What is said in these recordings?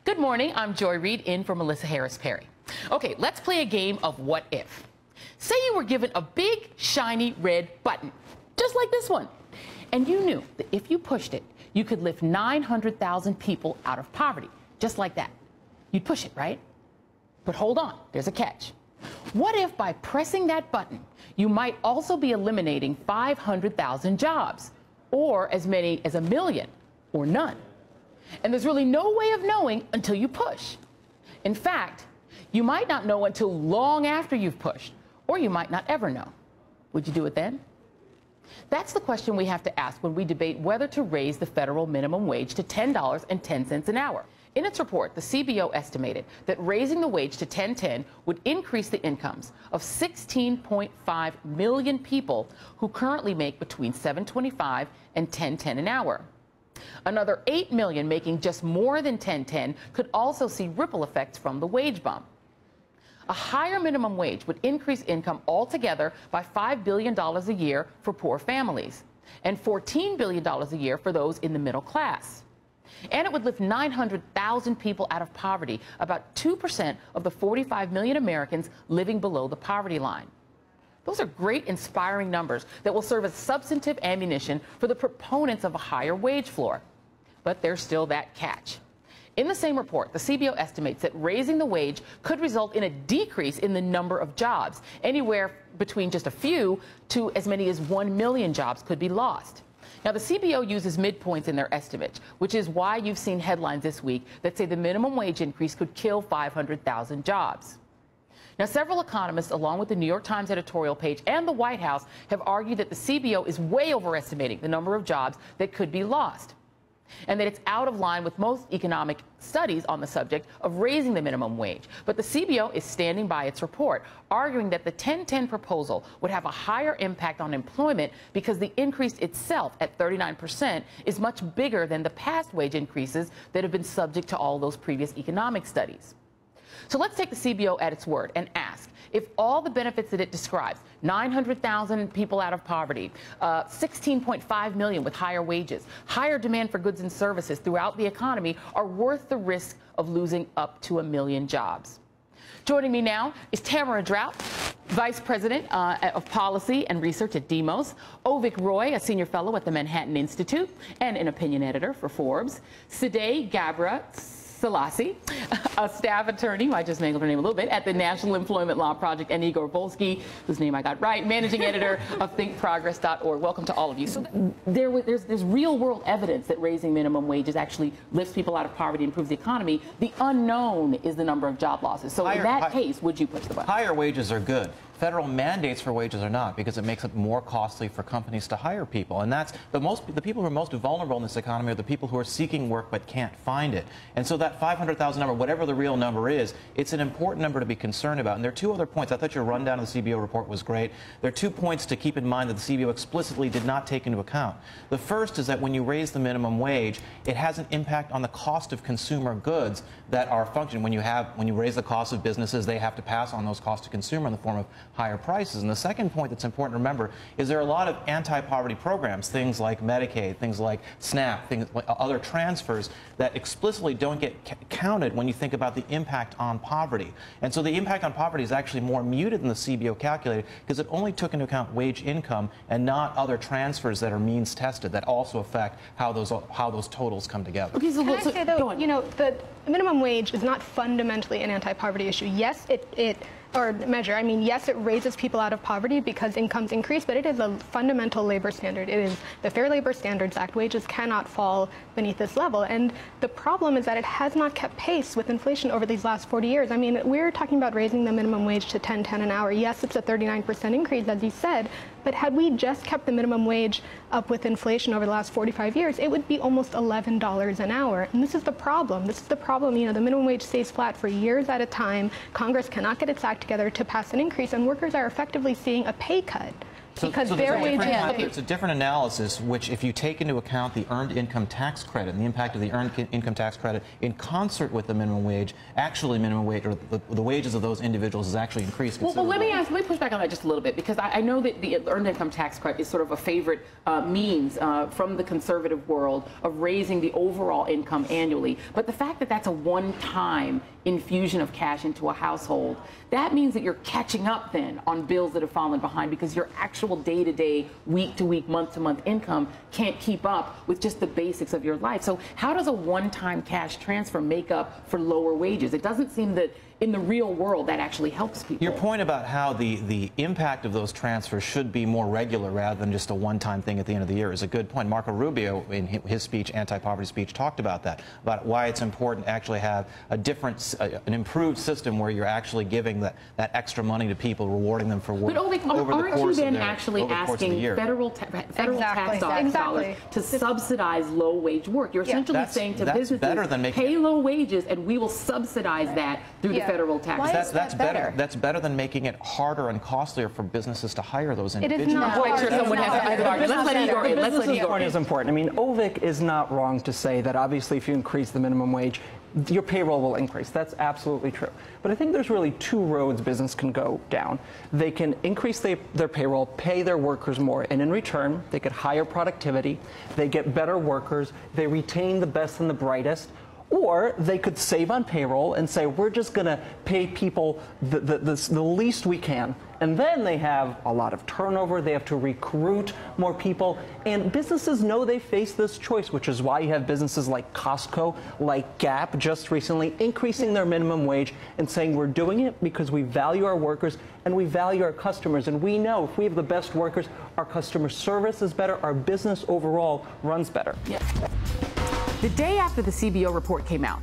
Good morning, I'm Joy Reid in for Melissa Harris Perry. Okay, let's play a game of what if. Say you were given a big, shiny red button, just like this one, and you knew that if you pushed it, you could lift 900,000 people out of poverty, just like that. You'd push it, right? But hold on, there's a catch. What if by pressing that button, you might also be eliminating 500,000 jobs, or as many as 1 million, or none? And there's really no way of knowing until you push. In fact, you might not know until long after you've pushed, or you might not ever know. Would you do it then? That's the question we have to ask when we debate whether to raise the federal minimum wage to $10.10 an hour. In its report, the CBO estimated that raising the wage to $10.10 would increase the incomes of 16.5 million people who currently make between $7.25 and $10.10 an hour. Another 8 million making just more than $10.10 could also see ripple effects from the wage bump. A higher minimum wage would increase income altogether by $5 billion a year for poor families and $14 billion a year for those in the middle class. And it would lift 900,000 people out of poverty, about 2% of the 45 million Americans living below the poverty line. Those are great, inspiring numbers that will serve as substantive ammunition for the proponents of a higher wage floor. But there's still that catch. In the same report, the CBO estimates that raising the wage could result in a decrease in the number of jobs. Anywhere between just a few to as many as 1 million jobs could be lost. Now, the CBO uses midpoints in their estimates, which is why you've seen headlines this week that say the minimum wage increase could kill 500,000 jobs. Now, several economists, along with the New York Times editorial page and the White House, have argued that the CBO is way overestimating the number of jobs that could be lost, and that it's out of line with most economic studies on the subject of raising the minimum wage. But the CBO is standing by its report, arguing that the 10-10 proposal would have a higher impact on employment because the increase itself at 39% is much bigger than the past wage increases that have been subject to all those previous economic studies. So let's take the CBO at its word and ask if all the benefits that it describes, 900,000 people out of poverty, 16.5 million with higher wages, higher demand for goods and services throughout the economy, are worth the risk of losing up to 1 million jobs. Joining me now is Tamara Drought, Vice President of Policy and Research at Demos, Avik Roy, a Senior Fellow at the Manhattan Institute and an Opinion Editor for Forbes, Sideh Gabra Selassie, a staff attorney, I just mangled her name a little bit, at the National Employment Law Project, and Igor Volsky, whose name I got right, managing editor of thinkprogress.org. Welcome to all of you. So there's real-world evidence that raising minimum wages actually lifts people out of poverty, improves the economy. The unknown is the number of job losses. So in that case, would you push the button? Higher wages are good. Federal mandates for wages are not, because it makes it more costly for companies to hire people. And that's the people who are most vulnerable in this economy are the people who are seeking work but can't find it. And so that 500,000 number, whatever the real number is, it's an important number to be concerned about. And there are two other points. I thought your rundown of the CBO report was great. There are 2 points to keep in mind that the CBO explicitly did not take into account. The first is that when you raise the minimum wage, it has an impact on the cost of consumer goods that are functioning. When you raise the cost of businesses, they have to pass on those costs to consumer in the form of higher prices. And the second point that's important to remember is there are a lot of anti-poverty programs, things like Medicaid, things like SNAP, things like other transfers that explicitly don't get counted when you think about the impact on poverty. And so the impact on poverty is actually more muted than the CBO calculated because it only took into account wage income and not other transfers that are means tested that also affect how those totals come together. Okay, so, Can I say, though, you know, the minimum wage is not fundamentally an anti-poverty issue. Yes, I mean, yes, it raises people out of poverty because incomes increase, but it is a fundamental labor standard. It is the Fair Labor Standards Act. Wages cannot fall beneath this level. And the problem is that it has not kept pace with inflation over these last 40 years. I mean, we're talking about raising the minimum wage to $10.10 an hour. Yes, it's a 39% increase, as you said, but had we just kept the minimum wage up with inflation over the last 45 years, it would be almost $11 an hour. And this is the problem. This is the problem. You know, the minimum wage stays flat for years at a time. Congress cannot get its act together to pass an increase, and workers are effectively seeing a pay cut because so their wages. It's a different analysis, which if you take into account the earned income tax credit and the impact of the earned income tax credit in concert with the minimum wage, actually minimum wage or the wages of those individuals is actually increased considerably. Well, let me push back on that just a little bit, because I know that the earned income tax credit is sort of a favorite means from the conservative world of raising the overall income annually. But the fact that that's a one-time infusion of cash into a household, that means that you're catching up then on bills that have fallen behind, because your actual day-to-day, week-to-week, month-to-month income can't keep up with just the basics of your life. So how does a one-time cash transfer make up for lower wages? It doesn't seem that in the real world that actually helps people. Your point about how the impact of those transfers should be more regular rather than just a one-time thing at the end of the year is a good point. Marco Rubio, in his speech, anti-poverty speech, talked about that, about why it's important to actually have a different, an improved system where you're actually giving that extra money to people, rewarding them for work. But aren't you then actually asking federal tax dollars to subsidize low-wage work? You're essentially saying to businesses, pay low wages, and we will subsidize that through the federal tax. That's better. That's better than making it harder and costlier for businesses to hire those individuals. It is not. Wait, sure, someone has to either argue. Let's let Igor in. Let's let Igor in. The point is important. I mean, Avik is not wrong to say that obviously if you increase the minimum wage, your payroll will increase. That's absolutely true. But I think there's really two roads business can go down. They can increase their payroll, pay their workers more, and in return, they get higher productivity, they get better workers, they retain the best and the brightest. Or they could save on payroll and say, we're just going to pay people the least we can. And then they have a lot of turnover. They have to recruit more people. And businesses know they face this choice, which is why you have businesses like Costco, like Gap, just recently increasing their minimum wage and saying we're doing it because we value our workers and we value our customers. And we know if we have the best workers, our customer service is better, our business overall runs better. Yeah. The day after the CBO report came out,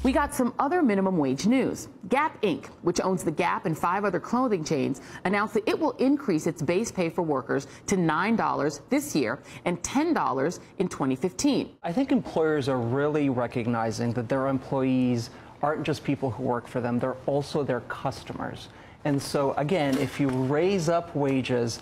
we got some other minimum wage news. Gap Inc., which owns the Gap and 5 other clothing chains, announced that it will increase its base pay for workers to $9 this year and $10 in 2015. I think employers are really recognizing that their employees aren't just people who work for them, they're also their customers. And so, again, if you raise up wages,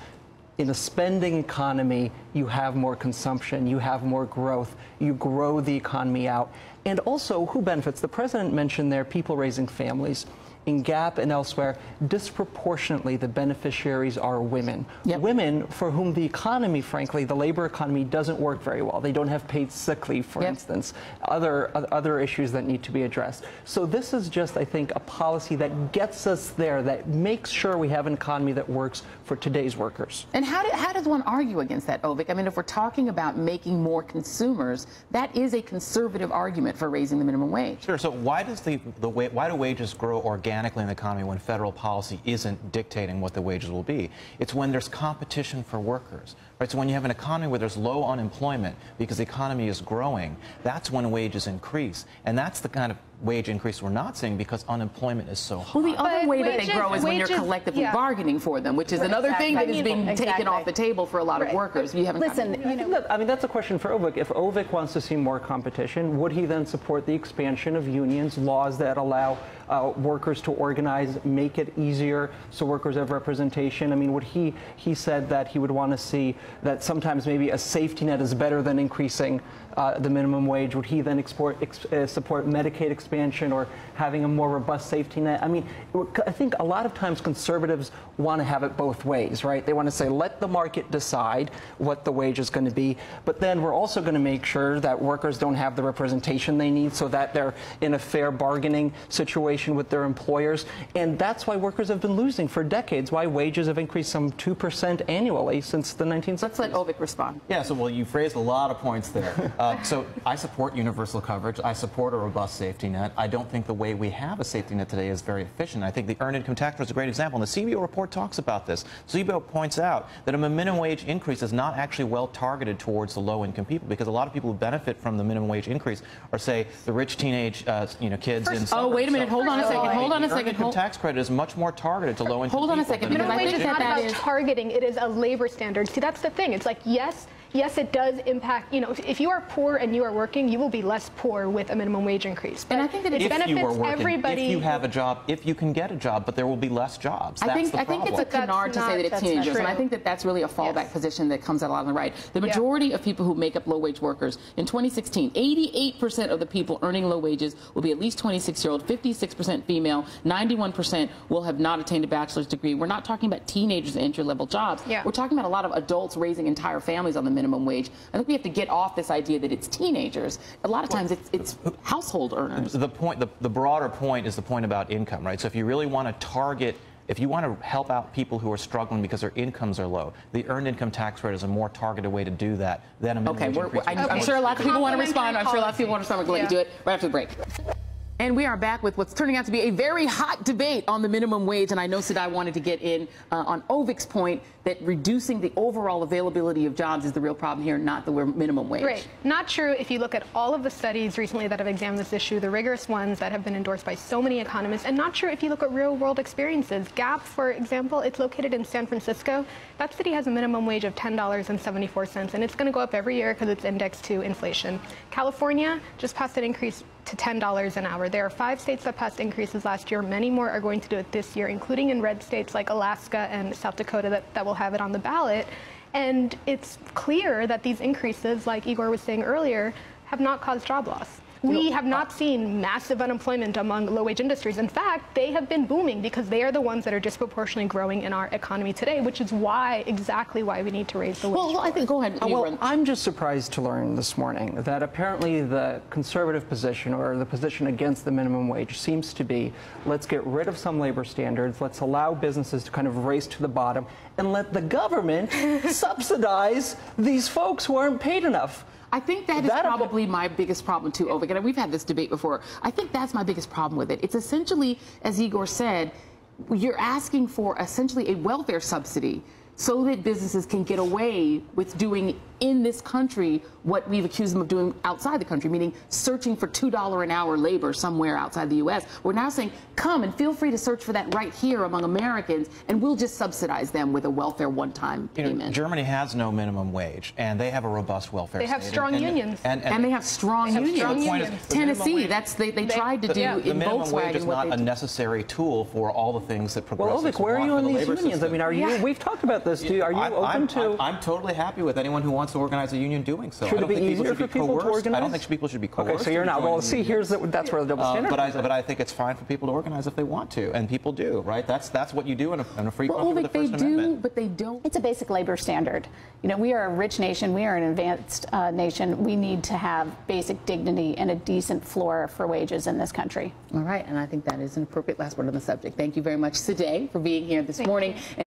in a spending economy, you have more consumption, you have more growth, you grow the economy out. And also, who benefits? The president mentioned there people raising families. In Gap and elsewhere, disproportionately the beneficiaries are women. Yep. Women for whom the economy, frankly, the labor economy doesn't work very well. They don't have paid sick leave, for instance, other issues that need to be addressed. So this is just, I think, a policy that gets us there, that makes sure we have an economy that works for today's workers. And how does one argue against that, Avik? I mean, if we're talking about making more consumers, that is a conservative argument for raising the minimum wage. Sure. So why does why do wages grow organically in the economy when federal policy isn't dictating what the wages will be? It's when there's competition for workers, right? So when you have an economy where there's low unemployment because the economy is growing, that's when wages increase. And that's the kind of wage increase we're not seeing because unemployment is so high. Well, the other way that they grow is when you're collectively bargaining for them, which is another thing that is being taken off the table for a lot of workers. You haven't I mean, that's a question for Avik. If Avik wants to see more competition, would he then support the expansion of unions, laws that allow workers to organize, make it easier so workers have representation? I mean, would he said that he would want to see that sometimes maybe a safety net is better than increasing the minimum wage. Would he then support Medicaid expansion or having a more robust safety net? I mean, I think a lot of times conservatives want to have it both ways, right? They want to say, let the market decide what the wage is going to be, but then we're also going to make sure that workers don't have the representation they need so that they're in a fair bargaining situation with their employers. And that's why workers have been losing for decades, why wages have increased some 2% annually since the 1960s. Let's let Avik respond. Yeah, so, well, you've raised a lot of points there. So I support universal coverage. I support a robust safety net. I don't think the way we have a safety net today is very efficient. I think the earned income tax is a great example. And the CBO report talks about this. CBO points out that a minimum wage increase is not actually well targeted towards the low-income people, because a lot of people who benefit from the minimum wage increase are, say, the rich teenage kids in suburbs. Oh, wait a minute. Hold on a second. Hold on a second. second. The income tax credit is much more targeted to low-income people. Hold on a second. Minimum wage is not about targeting. It is a labor standard. See, that's the thing. It's like, yes, yes, it does impact, if you are poor and you are working, you will be less poor with a minimum wage increase. But and I think that it benefits everybody. If you have a job, if you can get a job, but there will be less jobs. I think it's a canard to say that it's teenagers, and I think that that's really a fallback position that comes out a lot on the right. The majority of people who make up low-wage workers, in 2016, 88% of the people earning low wages will be at least 26-year-old, 56% female, 91% will have not attained a bachelor's degree. We're not talking about teenagers in entry-level jobs. We're talking about a lot of adults raising entire families on the minimum wage. I think we have to get off this idea that it's teenagers. A lot of times it's household earners. The broader point is the point about income, right? So if you really want to target, if you want to help out people who are struggling because their incomes are low, the earned income tax rate is a more targeted way to do that than a minimum wage increase. I'm sure a lot of people want to respond. I'm sure a lot of people want to respond. We're going to do it right after the break. And we are back with what's turning out to be a very hot debate on the minimum wage. And I know Sadai wanted to get in on Avik's point that reducing the overall availability of jobs is the real problem here, not the minimum wage. Right. Not true if you look at all of the studies recently that have examined this issue, the rigorous ones that have been endorsed by so many economists, and not true if you look at real-world experiences. Gap, for example, it's located in San Francisco. That city has a minimum wage of $10.74, and it's going to go up every year because it's indexed to inflation. California just passed an increase to $10 an hour. There are 5 states that passed increases last year. Many more are going to do it this year, including in red states like Alaska and South Dakota that will have it on the ballot. And it's clear that these increases, like Igor was saying earlier, have not caused job loss. We have not seen massive unemployment among low-wage industries. In fact, they have been booming because they are the ones that are disproportionately growing in our economy today, which is exactly why we need to raise the wage. Well, I think, go ahead. Well, I'm just surprised to learn this morning that apparently the conservative position or the position against the minimum wage seems to be, let's get rid of some labor standards, let's allow businesses to kind of race to the bottom, and let the government subsidize these folks who aren't paid enough. I think that is probably my biggest problem too, Avik, and we've had this debate before. I think that's my biggest problem with it. It's essentially, as Igor said, you're asking for essentially a welfare subsidy so that businesses can get away with doing in this country what we've accused them of doing outside the country, meaning searching for $2 an hour labor somewhere outside the U.S. We're now saying, come and feel free to search for that right here among Americans, and we'll just subsidize them with a welfare one-time payment. Germany has no minimum wage, and they have a robust welfare state. They have strong unions. And they have strong unions. Tennessee, they tried to do in the minimum Volkswagen. wage is not a necessary tool for all the things that progressives want. Well, Avik, where are you in these unions? System. I mean, are you? We've talked about this. Are you open to? I'm totally happy with anyone who wants to organize a union doing so. Should it be easier for people to organize? I don't think people should be coerced. Okay, so you're not. Well, see, that's where the double standard is. But I think it's fine for people to organize if they want to, and people do, right? That's what you do in a free country with the First Amendment. But they don't. It's a basic labor standard. We are a rich nation. We are an advanced nation. We need to have basic dignity and a decent floor for wages in this country. All right, and I think that is an appropriate last word on the subject. Thank you very much, Sadai, for being here this morning.